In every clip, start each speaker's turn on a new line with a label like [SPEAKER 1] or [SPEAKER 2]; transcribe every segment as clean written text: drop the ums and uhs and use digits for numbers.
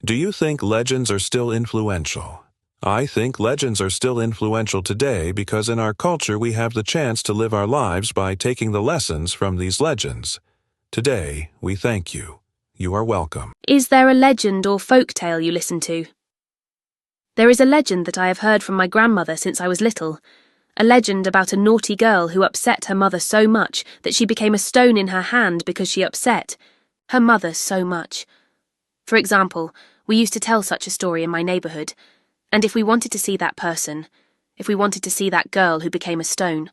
[SPEAKER 1] Do you think legends are still influential? I think legends are still influential today because in our culture we have the chance to live our lives by taking the lessons from these legends. Today, we thank you. You are welcome.
[SPEAKER 2] Is there a legend or folk tale you listen to? There is a legend that I have heard from my grandmother since I was little. A legend about a naughty girl who upset her mother so much that she became a stone in her hand because she upset her mother so much. For example, we used to tell such a story in my neighbourhood, and if we wanted to see that person, if we wanted to see that girl who became a stone,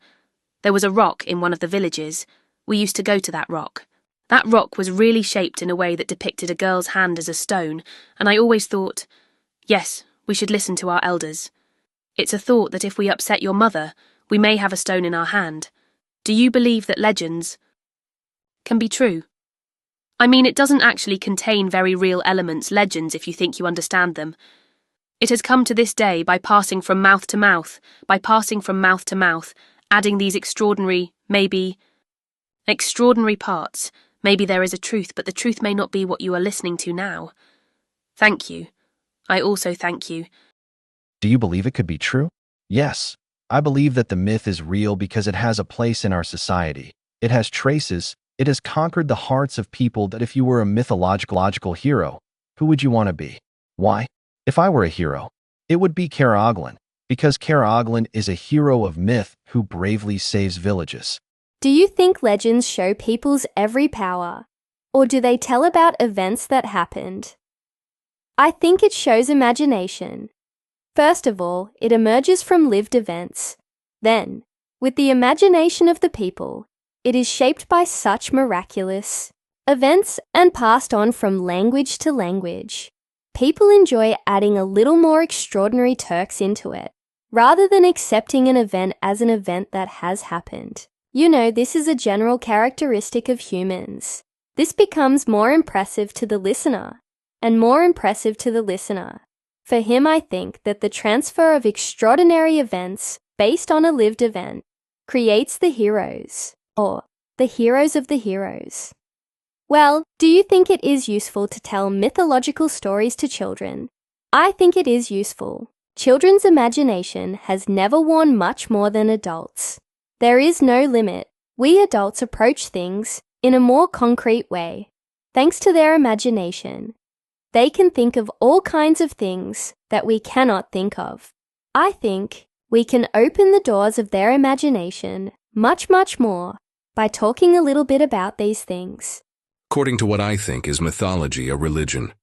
[SPEAKER 2] there was a rock in one of the villages. We used to go to that rock. That rock was really shaped in a way that depicted a girl's hand as a stone, and I always thought, yes, we should listen to our elders. It's a thought that if we upset your mother, we may have a stone in our hand. Do you believe that legends can be true? I mean, it doesn't actually contain very real elements, legends, if you think you understand them. It has come to this day by passing from mouth to mouth, adding these extraordinary parts. Maybe there is a truth, but the truth may not be what you are listening to now. Thank you. I also thank you.
[SPEAKER 3] Do you believe it could be true? Yes. I believe that the myth is real because it has a place in our society. It has traces. It has conquered the hearts of people that if you were a mythological hero, who would you want to be? Why? If I were a hero, it would be Karaoglan, because Karaoglan is a hero of myth who bravely saves villages.
[SPEAKER 4] Do you think legends show people's every power, or do they tell about events that happened? I think it shows imagination. First of all, it emerges from lived events. Then, with the imagination of the people, it is shaped by such miraculous events and passed on from language to language. People enjoy adding a little more extraordinary Turks into it, rather than accepting an event as an event that has happened. You know, this is a general characteristic of humans. This becomes more impressive to the listener, and more impressive to the listener. For him, I think that the transfer of extraordinary events based on a lived event creates the heroes, or the heroes of the heroes. Well, do you think it is useful to tell mythological stories to children? I think it is useful. Children's imagination has never worn much more than adults. There is no limit. We adults approach things in a more concrete way. Thanks to their imagination, they can think of all kinds of things that we cannot think of. I think we can open the doors of their imagination much more by talking a little bit about these things.
[SPEAKER 5] According to what I think, is mythology a religion?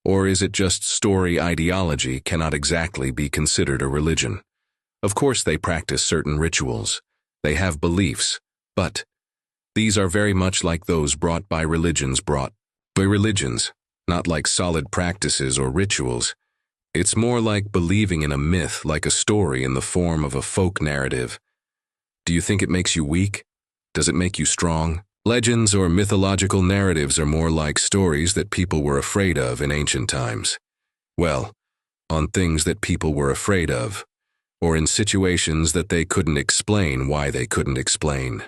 [SPEAKER 5] Or is it just story ideology cannot exactly be considered a religion? Of course they practice certain rituals. They have beliefs, but these are very much like those brought by religions, not like solid practices or rituals. It's more like believing in a myth, like a story in the form of a folk narrative. Do you think it makes you weak? Does it make you strong? Legends or mythological narratives are more like stories that people were afraid of in ancient times. Well, on things that people were afraid of, or in situations that they couldn't explain why they couldn't explain.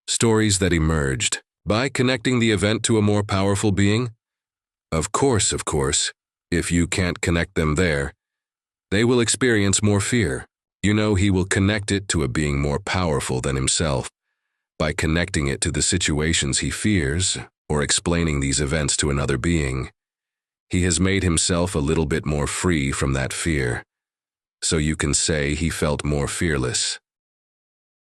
[SPEAKER 5] Stories that emerged by connecting the event to a more powerful being? Of course, if you can't connect them there, they will experience more fear. You know, he will connect it to a being more powerful than himself. By connecting it to the situations he fears, or explaining these events to another being, he has made himself a little bit more free from that fear. So you can say he felt more fearless.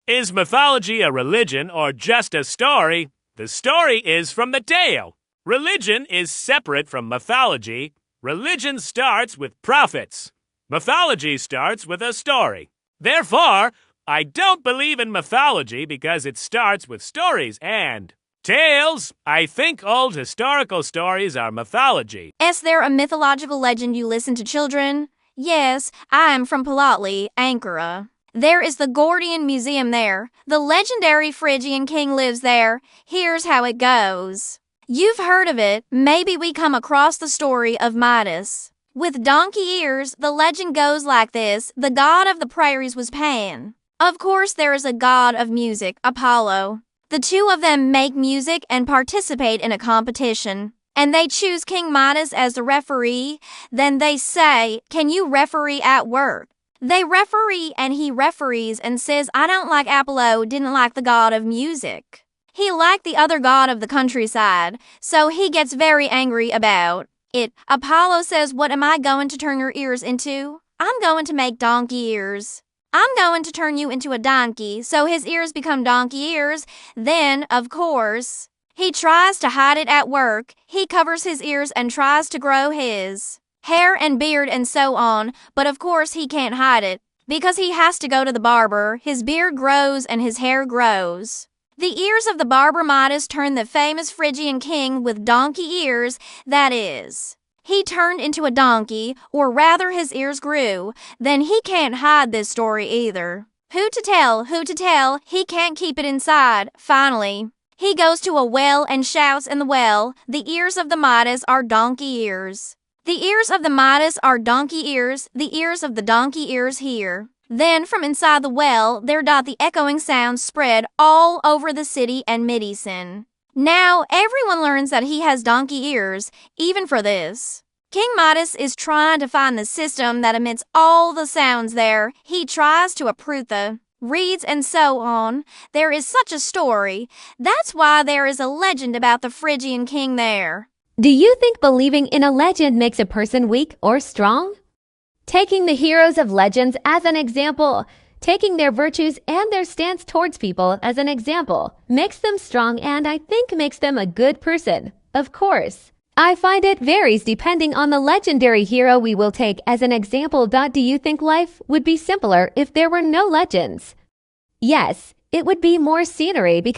[SPEAKER 6] Is mythology a religion or just a story? The story is from the tale. Religion is separate from mythology. Religion starts with prophets. Mythology starts with a story. Therefore, I don't believe in mythology because it starts with stories and tales. I think old historical stories are mythology.
[SPEAKER 7] Is there a mythological legend you listen to, children? Yes, I am from Palatli, Ankara. There is the Gordian Museum there. The legendary Phrygian king lives there. Here's how it goes. You've heard of it. Maybe we come across the story of Midas. With donkey ears, the legend goes like this. The god of the prairies was Pan. Of course, there is a god of music, Apollo. The two of them make music and participate in a competition. and they choose King Midas as the referee, then they say, "Can you referee at work?" They referee and he referees and says, "I don't like Apollo didn't like the god of music. He liked the other god of the countryside, so he gets very angry about it." Apollo says, "What am I going to turn your ears into? I'm going to make donkey ears. I'm going to turn you into a donkey," so his ears become donkey ears. Then, of course, he tries to hide it at work. He covers his ears and tries to grow his hair and beard and so on, but of course he can't hide it because he has to go to the barber. His beard grows and his hair grows. The ears of the barber Midas turned the famous Phrygian king with donkey ears, that is, he turned into a donkey, or rather his ears grew. Then he can't hide this story either. Who to tell? He can't keep it inside. Finally, he goes to a well and shouts in the well, "The ears of the Midas are donkey ears. The ears of the Midas are donkey ears, the ears of the donkey ears here." Then from inside the well, there the echoing sounds spread all over the city and Midison. Now everyone learns that he has donkey ears, even for this. King Midas is trying to find the system that emits all the sounds there. He tries to uproot the reeds and so on. There is such a story. That's why there is a legend about the Phrygian king there.
[SPEAKER 8] Do you think believing in a legend makes a person weak or strong? Taking the heroes of legends as an example, taking their virtues and their stance towards people as an example, makes them strong and I think makes them a good person. Of course, I find it varies depending on the legendary hero we will take as an example. Do you think life would be simpler if there were no legends? Yes, it would be more scenery because